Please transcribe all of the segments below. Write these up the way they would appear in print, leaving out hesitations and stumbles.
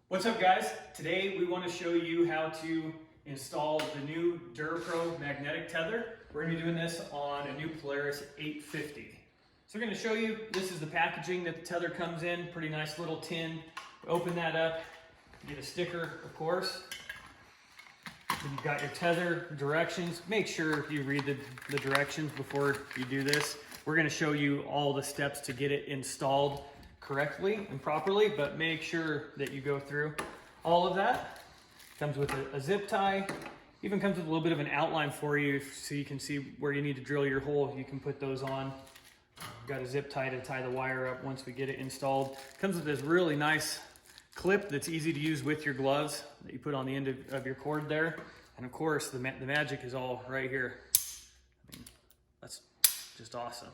What's up, guys? Today we want to show you how to install the new DuraPro magnetic tether. We're going to be doing this on a new Polaris 850. So we're going to show you, this is the packaging that the tether comes in, pretty nice little tin. Open that up, get a sticker, of course. Then you've got your tether directions. Make sure you read the directions before you do this. We're going to show you all the steps to get it installed correctly and properly, but make sure that you go through all of that. Comes with a zip tie, even comes with a little bit of an outline for you so you can see where you need to drill your hole. You can put those on. Got a zip tie to tie the wire up once we get it installed. Comes with this really nice clip that's easy to use with your gloves that you put on the end of your cord there. And of course, the magic is all right here. I mean, that's just awesome.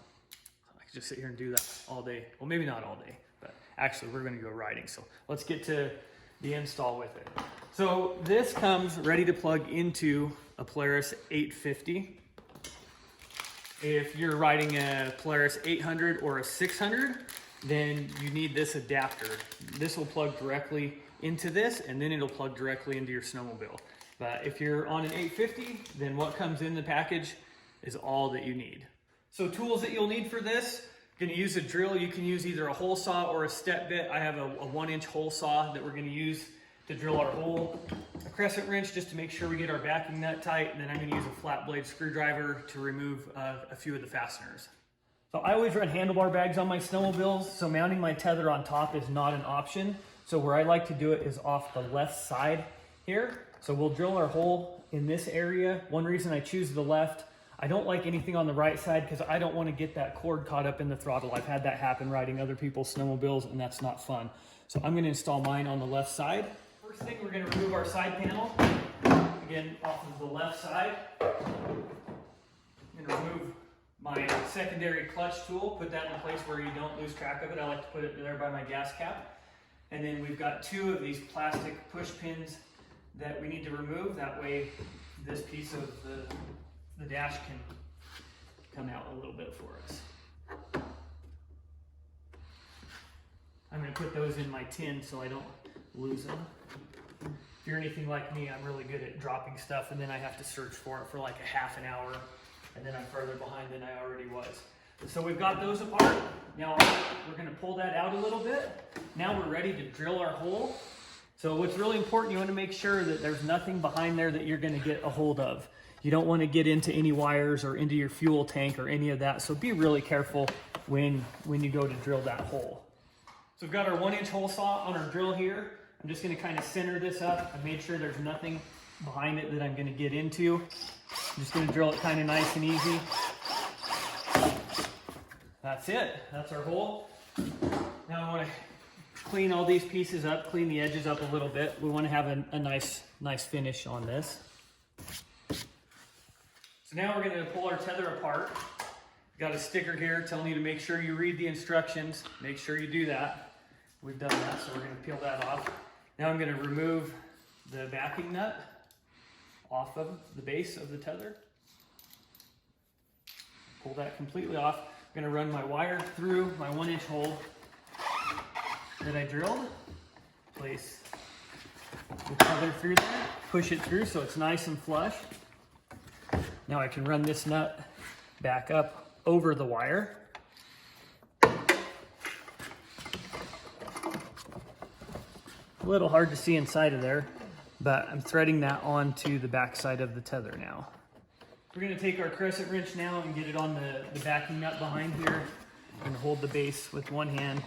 I could just sit here and do that all day. Well, maybe not all day, but actually we're gonna go riding. So let's get to the install with it. So this comes ready to plug into a Polaris 850. If you're riding a Polaris 800 or a 600, then you need this adapter. This will plug directly into this, and then it'll plug directly into your snowmobile. But if you're on an 850, then what comes in the package is all that you need. So tools that you'll need for this, you're gonna use a drill. You can use either a hole saw or a step bit. I have a 1-inch hole saw that we're gonna use to drill our hole. A crescent wrench just to make sure we get our backing nut tight, and then I'm gonna use a flat blade screwdriver to remove a few of the fasteners. So I always run handlebar bags on my snowmobiles, so mounting my tether on top is not an option. So where I like to do it is off the left side here. So we'll drill our hole in this area. One reason I choose the left, I don't like anything on the right side because I don't want to get that cord caught up in the throttle. I've had that happen riding other people's snowmobiles, and that's not fun. So I'm going to install mine on the left side. First thing, we're going to remove our side panel. Again, off of the left side. I'm going to remove my secondary clutch tool, put that in a place where you don't lose track of it. I like to put it there by my gas cap. And then we've got 2 of these plastic push pins that we need to remove. That way this piece of the dash can come out a little bit for us. I'm going to put those in my tin so I don't lose them. If you're anything like me, I'm really good at dropping stuff, and then I have to search for it for like a half an hour, and then I'm further behind than I already was. So we've got those apart. Now we're going to pull that out a little bit. Now we're ready to drill our hole. So what's really important, you want to make sure that there's nothing behind there that you're going to get a hold of. You don't want to get into any wires or into your fuel tank or any of that. So be really careful when you go to drill that hole. So we've got our 1-inch hole saw on our drill here. I'm just going to kind of center this up. I made sure there's nothing behind it that I'm going to get into. I'm just going to drill it kind of nice and easy. That's it. That's our hole. Now I want to clean all these pieces up, clean the edges up a little bit. We want to have a nice finish on this. So now we're going to pull our tether apart. Got a sticker here telling you to make sure you read the instructions. Make sure you do that. We've done that, so we're going to peel that off. Now I'm going to remove the backing nut off of the base of the tether. Pull that completely off. I'm going to run my wire through my 1-inch hole that I drilled. Place the tether through there. Push it through so it's nice and flush. Now I can run this nut back up over the wire. A little hard to see inside of there, but I'm threading that onto the back side of the tether now. We're going to take our crescent wrench now and get it on the backing nut behind here and hold the base with one hand.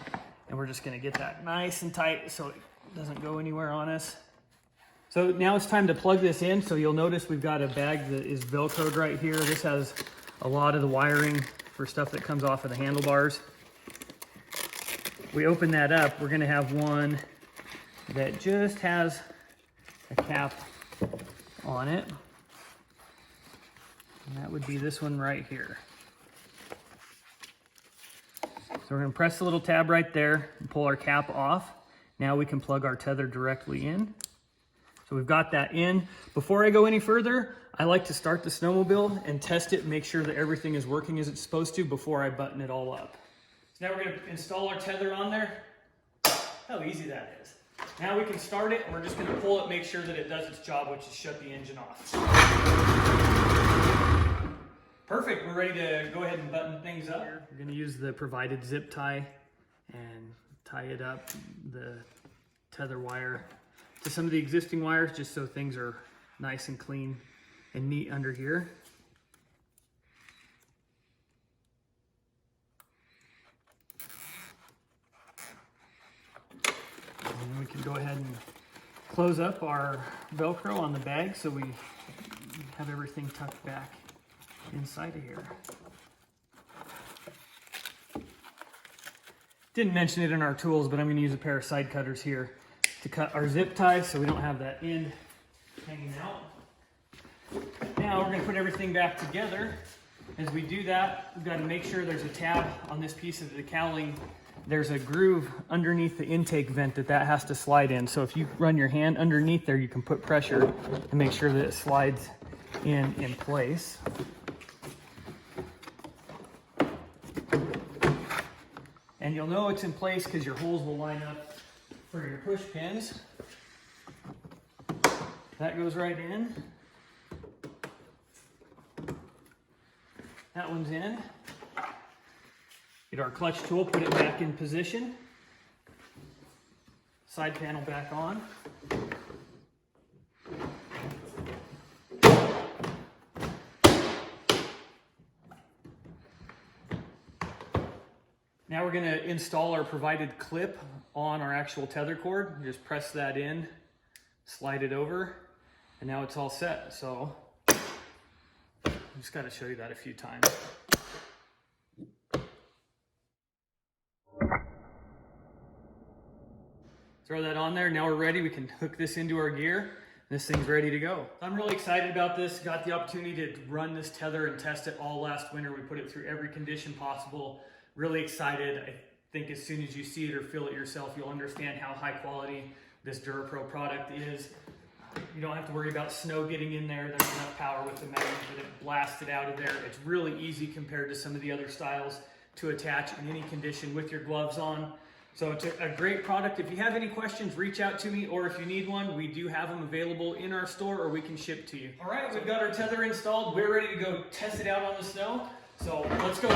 And we're just going to get that nice and tight so it doesn't go anywhere on us. So now it's time to plug this in. So you'll notice we've got a bag that is Velcroed right here. This has a lot of the wiring for stuff that comes off of the handlebars. We open that up, we're going to have one that just has a cap on it. And that would be this one right here. So we're going to press the little tab right there and pull our cap off. Now we can plug our tether directly in. So we've got that in. Before I go any further, I like to start the snowmobile and test it and make sure that everything is working as it's supposed to before I button it all up. So now we're going to install our tether on there. How easy that is. Now we can start it, and we're just going to pull it, make sure that it does its job, which is shut the engine off. Perfect, we're ready to go ahead and button things up. We're going to use the provided zip tie and tie it up, the tether wire, to some of the existing wires, just so things are nice and clean and neat under here. And we can go ahead and close up our Velcro on the bag so we have everything tucked back inside of here. Didn't mention it in our tools, but I'm going to use a pair of side cutters here to cut our zip ties so we don't have that end hanging out. Now we're going to put everything back together. As we do that, we've got to make sure there's a tab on this piece of the cowling. There's a groove underneath the intake vent that has to slide in. So if you run your hand underneath there, you can put pressure and make sure that it slides in place. And you'll know it's in place because your holes will line up for your push pins. That goes right in. That one's in. Get our clutch tool, put it back in position. Side panel back on. Now we're going to install our provided clip on our actual tether cord. Just press that in, slide it over, and now it's all set. So I just got to show you that a few times. Throw that on there. Now we're ready. We can hook this into our gear. This thing's ready to go. I'm really excited about this. Got the opportunity to run this tether and test it all last winter. We put it through every condition possible. Really excited. I think as soon as you see it or feel it yourself, you'll understand how high quality this DuraPro product is. You don't have to worry about snow getting in there. There's enough power with the magnet that it blasts it out of there. It's really easy compared to some of the other styles to attach in any condition with your gloves on. So it's a great product. If you have any questions, reach out to me, or if you need one, we do have them available in our store, or we can ship to you. All right, we've got our tether installed. We're ready to go test it out on the snow. So let's go.